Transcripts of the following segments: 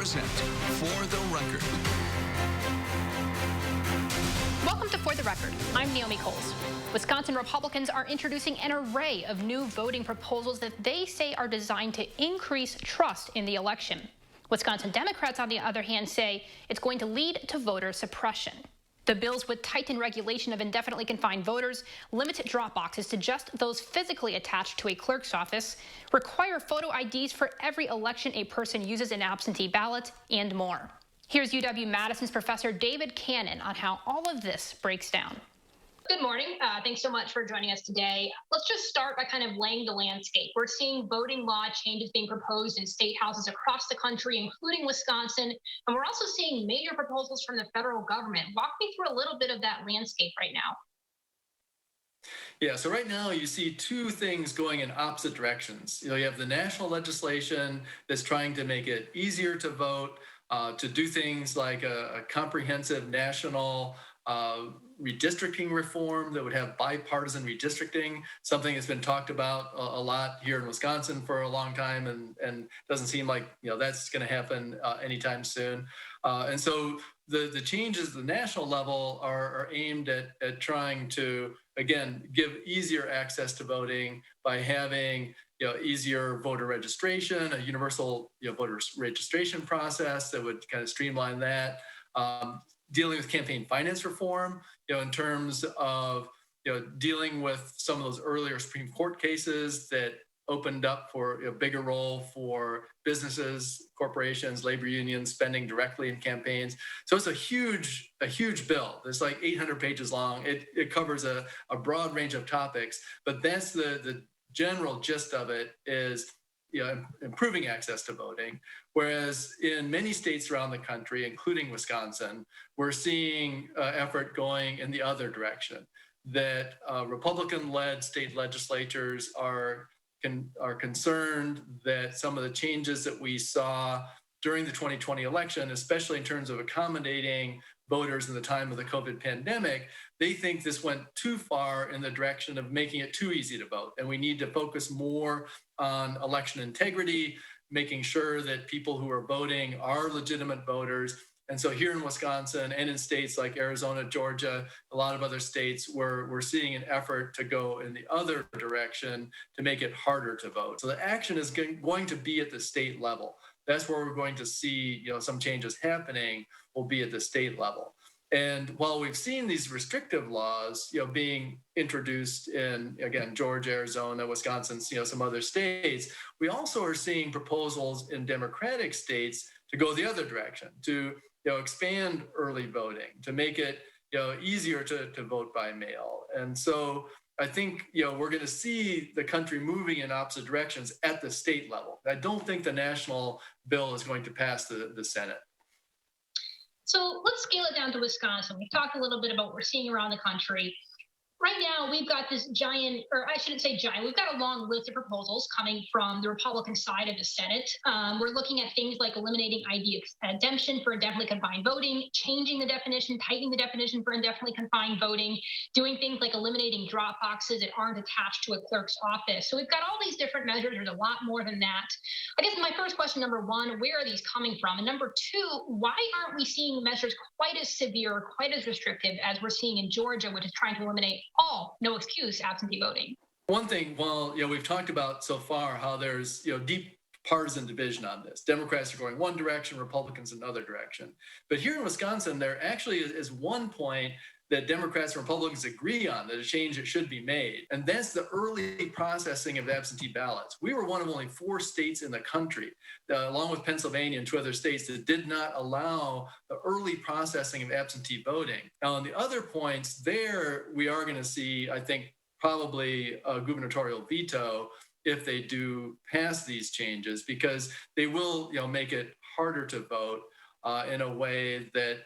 present For the Record. Welcome to For the Record. I'm Naomi Kowles. Wisconsin Republicans are introducing an array of new voting proposals that they say are designed to increase trust in the election. Wisconsin Democrats, on the other hand, say it's going to lead to voter suppression. The bills would tighten regulation of indefinitely confined voters, limit drop boxes to just those physically attached to a clerk's office, require photo IDs for every election a person uses an absentee ballot, and more. Here's UW-Madison's Professor David Canon on how all of this breaks down. Good morning. Thanks so much for joining us today. Let's just start by kind of laying the landscape. We're seeing voting law changes being proposed in state houses across the country, including Wisconsin, and we're also seeing major proposals from the federal government. Walk me through a little bit of that landscape right now. Yeah, so right now you see two things going in opposite directions. You have the national legislation that's trying to make it easier to vote, to do things like a comprehensive national redistricting reform that would have bipartisan redistricting, something that's been talked about a lot here in Wisconsin for a long time, and doesn't seem like that's going to happen anytime soon. And so the changes at the national level are aimed at trying to, again, give easier access to voting by having easier voter registration, a universal voter registration process that would kind of streamline that. Dealing with campaign finance reform, in terms of dealing with some of those earlier Supreme Court cases that opened up for a bigger role for businesses, corporations, labor unions spending directly in campaigns. So it's a huge bill. It's like 800 pages long. It covers a broad range of topics, but that's the general gist of it is improving access to voting. Whereas in many states around the country, including Wisconsin, we're seeing effort going in the other direction, that Republican-led state legislatures are concerned that some of the changes that we saw during the 2020 election, especially in terms of accommodating voters in the time of the COVID pandemic, they think this went too far in the direction of making it too easy to vote. And we need to focus more on election integrity, making sure that people who are voting are legitimate voters. And so here in Wisconsin and in states like Arizona, Georgia, a lot of other states, we're seeing an effort to go in the other direction to make it harder to vote. So the action is going to be at the state level. That's where we're going to see some changes happening will be at the state level. And while we've seen these restrictive laws, being introduced in, again, Georgia, Arizona, Wisconsin, some other states, we also are seeing proposals in Democratic states to go the other direction, to expand early voting, to make it easier to vote by mail. And so I think we're going to see the country moving in opposite directions at the state level. I don't think the national bill is going to pass the Senate. So let's scale it down to Wisconsin. We've talked a little bit about what we're seeing around the country. Right now, we've got this giant, or I shouldn't say giant, we've got a long list of proposals coming from the Republican side of the Senate. We're looking at things like eliminating ID exemption for indefinitely confined voting, changing the definition, tightening the definition for indefinitely confined voting, doing things like eliminating drop boxes that aren't attached to a clerk's office. So we've got all these different measures. There's a lot more than that. I guess my first question, number one, where are these coming from? And number two, why aren't we seeing measures quite as severe, quite as restrictive as we're seeing in Georgia, which is trying to eliminate all, no excuse, absentee voting? One thing, we've talked about so far how there's deep partisan division on this. Democrats are going one direction, Republicans another direction. But here in Wisconsin, there actually is one point that Democrats and Republicans agree on, that a change that should be made. And that's the early processing of absentee ballots. We were one of only 4 states in the country, along with Pennsylvania and 2 other states, that did not allow the early processing of absentee voting. Now, on the other points there, we are going to see, I think, probably a gubernatorial veto if they do pass these changes, because they will make it harder to vote in a way that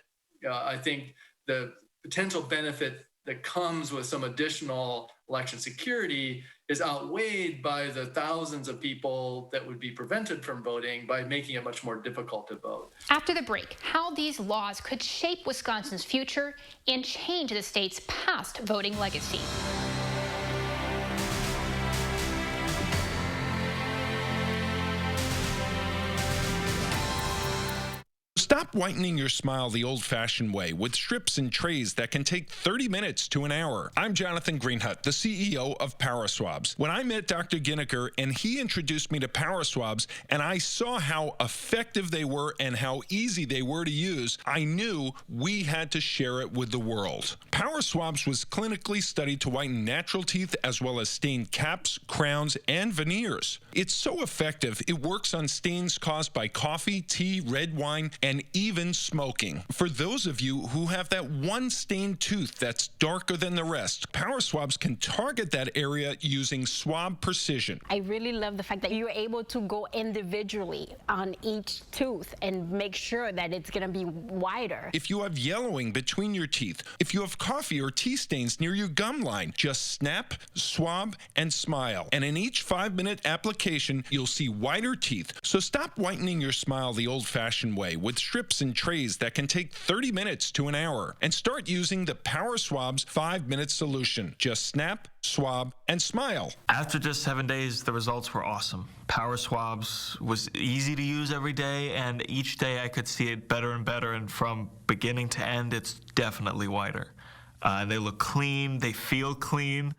I think the potential benefit that comes with some additional election security is outweighed by the thousands of people that would be prevented from voting by making it much more difficult to vote. After the break, how these laws could shape Wisconsin's future and change the state's past voting legacy. Stop whitening your smile the old-fashioned way with strips and trays that can take 30 minutes to an hour. I'm Jonathan Greenhut, the CEO of PowerSwabs. When I met Dr. Ginniker and he introduced me to PowerSwabs and I saw how effective they were and how easy they were to use, I knew we had to share it with the world. PowerSwabs was clinically studied to whiten natural teeth as well as stain caps, crowns, and veneers. It's so effective, it works on stains caused by coffee, tea, red wine, and even smoking. For those of you who have that one stained tooth that's darker than the rest, PowerSwabs can target that area using swab precision. I really love the fact that you're able to go individually on each tooth and make sure that it's going to be wider. If you have yellowing between your teeth, if you have coffee or tea stains near your gum line, just snap, swab, and smile. And in each 5-minute application, you'll see whiter teeth. So stop whitening your smile the old-fashioned way with strips and trays that can take 30 minutes to an hour. And start using the PowerSwabs 5-minute solution. Just snap, swab, and smile. After just 7 days, the results were awesome. PowerSwabs was easy to use every day, and each day I could see it better and better, and from beginning to end, it's definitely whiter. They look clean, they feel clean,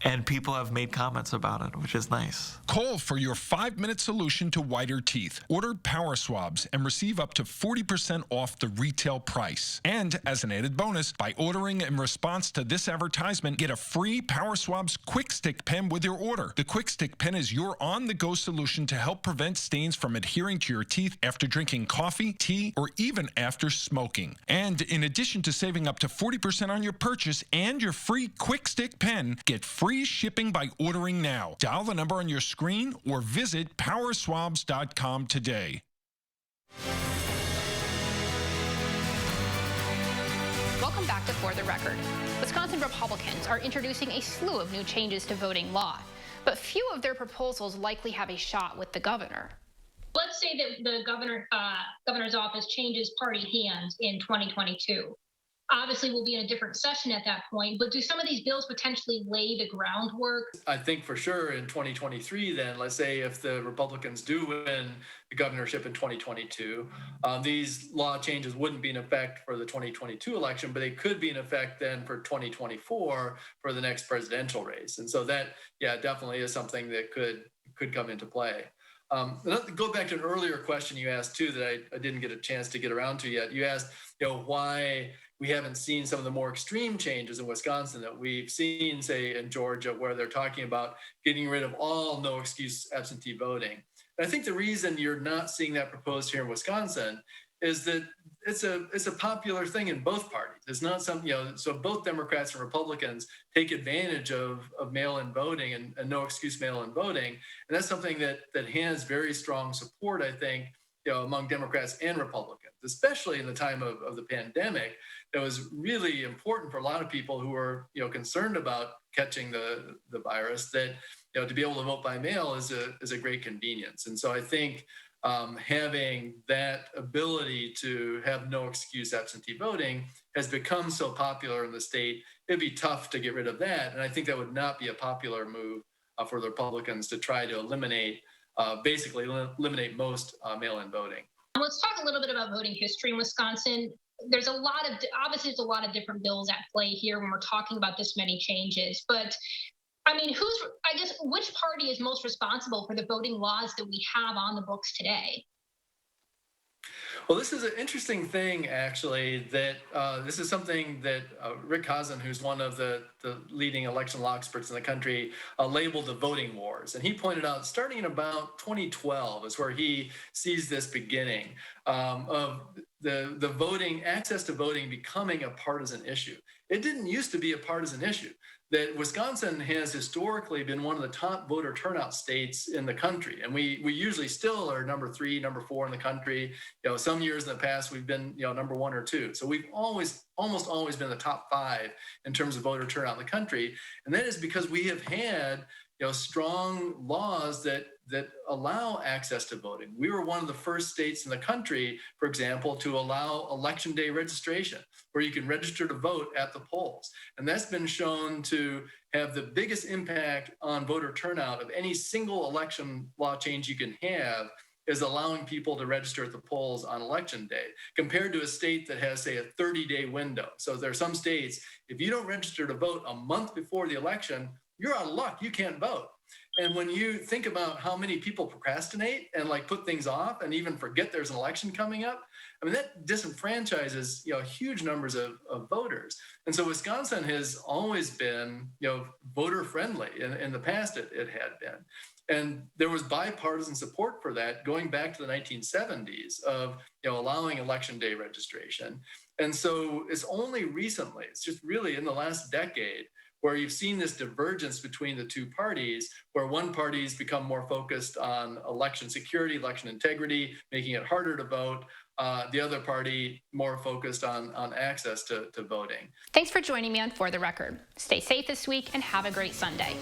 and people have made comments about it, which is nice. Call for your 5-minute solution to whiter teeth. Order PowerSwabs and receive up to 40% off the retail price. And as an added bonus, by ordering in response to this advertisement, get a free PowerSwabs Quick Stick pen with your order. The Quick Stick pen is your on-the-go solution to help prevent stains from adhering to your teeth after drinking coffee, tea, or even after smoking. And in addition to saving up to 40% on your purchase and your free Quick Stick pen, get free shipping by ordering now. Dial the number on your screen or visit powerswabs.com today. Welcome back to For the Record. Wisconsin Republicans are introducing a slew of new changes to voting law, but few of their proposals likely have a shot with the governor. Let's say that the governor's office changes party hands in 2022. Obviously, we'll be in a different session at that point, but do some of these bills potentially lay the groundwork? I think for sure in 2023, then, let's say if the Republicans do win the governorship in 2022, these law changes wouldn't be in effect for the 2022 election, but they could be in effect then for 2024 for the next presidential race. And so that, yeah, definitely is something that could come into play. Go back to an earlier question you asked too that I didn't get a chance to get around to yet. You asked, why we haven't seen some of the more extreme changes in Wisconsin that we've seen, say, in Georgia, where they're talking about getting rid of all no excuse absentee voting. And I think the reason you're not seeing that proposed here in Wisconsin is that it's a popular thing in both parties. It's not something, so both Democrats and Republicans take advantage of mail-in voting and no excuse mail-in voting. And that's something that has very strong support, I think, among Democrats and Republicans, especially in the time of the pandemic. It was really important for a lot of people who were, concerned about catching the virus, that, to be able to vote by mail is a great convenience. And so I think having that ability to have no excuse absentee voting has become so popular in the state, it'd be tough to get rid of that. And I think that would not be a popular move for the Republicans to try to eliminate most mail-in voting. Let's talk a little bit about voting history in Wisconsin. There's a lot of different bills at play here when we're talking about this many changes. But I mean, which party is most responsible for the voting laws that we have on the books today? Well, this is an interesting thing, actually, that this is something that Rick Hazen, who's one of the leading election law experts in the country, labeled the voting wars. And he pointed out, starting in about 2012 is where he sees this beginning of the voting, access to voting becoming a partisan issue. It didn't used to be a partisan issue. That Wisconsin has historically been one of the top voter turnout states in the country. And we usually still are number 3, number 4 in the country. Some years in the past, we've been, number 1 or 2. So we've almost always been the top 5 in terms of voter turnout in the country. And that is because we have had, strong laws that allow access to voting. We were one of the first states in the country, for example, to allow election day registration, where you can register to vote at the polls. And that's been shown to have the biggest impact on voter turnout of any single election law change you can have is allowing people to register at the polls on election day, compared to a state that has, say, a 30-day window. So there are some states, if you don't register to vote a month before the election, you're out of luck. You can't vote. And when you think about how many people procrastinate and like put things off and even forget there's an election coming up, I mean, that disenfranchises, huge numbers of voters. And so Wisconsin has always been, voter friendly. In the past, it had been. And there was bipartisan support for that going back to the 1970s of, allowing election day registration. And so it's only recently, it's just really in the last decade, where you've seen this divergence between the two parties, where one party's become more focused on election security, election integrity, making it harder to vote. The other party more focused on access to voting. Thanks for joining me on For the Record. Stay safe this week and have a great Sunday.